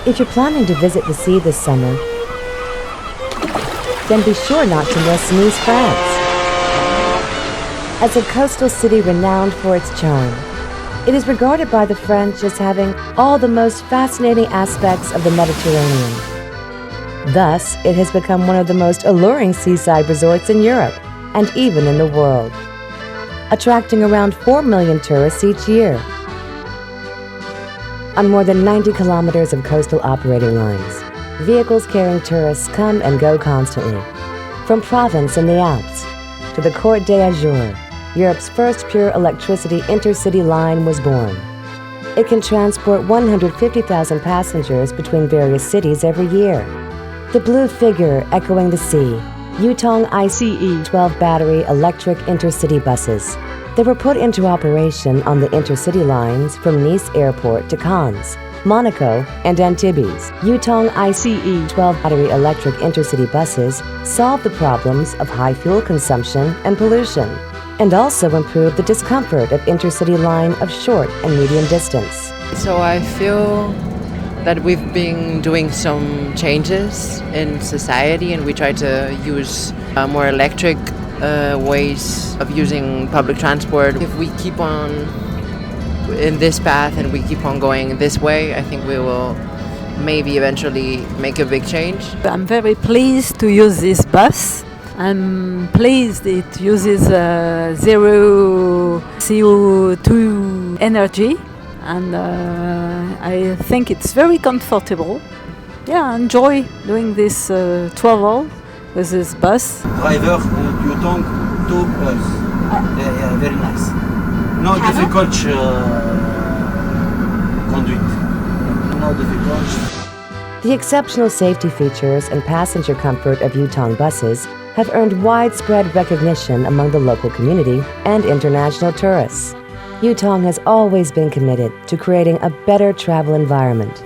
If you're planning to visit the sea this summer, then be sure not to miss Nice, France. As a coastal city renowned for its charm, it is regarded by the French as having all the most fascinating aspects of the Mediterranean. Thus, it has become one of the most alluring seaside resorts in Europe and even in the world, attracting around 4 million tourists each year. On more than 90 kilometers of coastal operating lines, vehicles carrying tourists come and go constantly. From Provence in the Alps to the Côte d'Azur, Europe's first pure electricity intercity line was born. It can transport 150,000 passengers between various cities every year. The blue figure echoing the sea, Yutong ICE12 battery electric intercity buses. They were put into operation on the intercity lines from Nice Airport to Cannes, Monaco, and Antibes. Yutong ICE12 battery electric intercity buses solve the problems of high fuel consumption and pollution, and also improve the discomfort of intercity line of short and medium distance. So I feel that we've been doing some changes in society, and we try to use more electric ways of using public transport. If we keep on in this path and we keep on going this way, I think we will maybe eventually make a big change. I'm very pleased to use this bus. I'm pleased it uses zero CO2 energy, and I think it's very comfortable. Yeah, I enjoy doing this travel with this bus. Driver Yutong to us. Very nice. No difficult conduit. No difficult. The exceptional safety features and passenger comfort of Yutong buses have earned widespread recognition among the local community and international tourists. Yutong has always been committed to creating a better travel environment.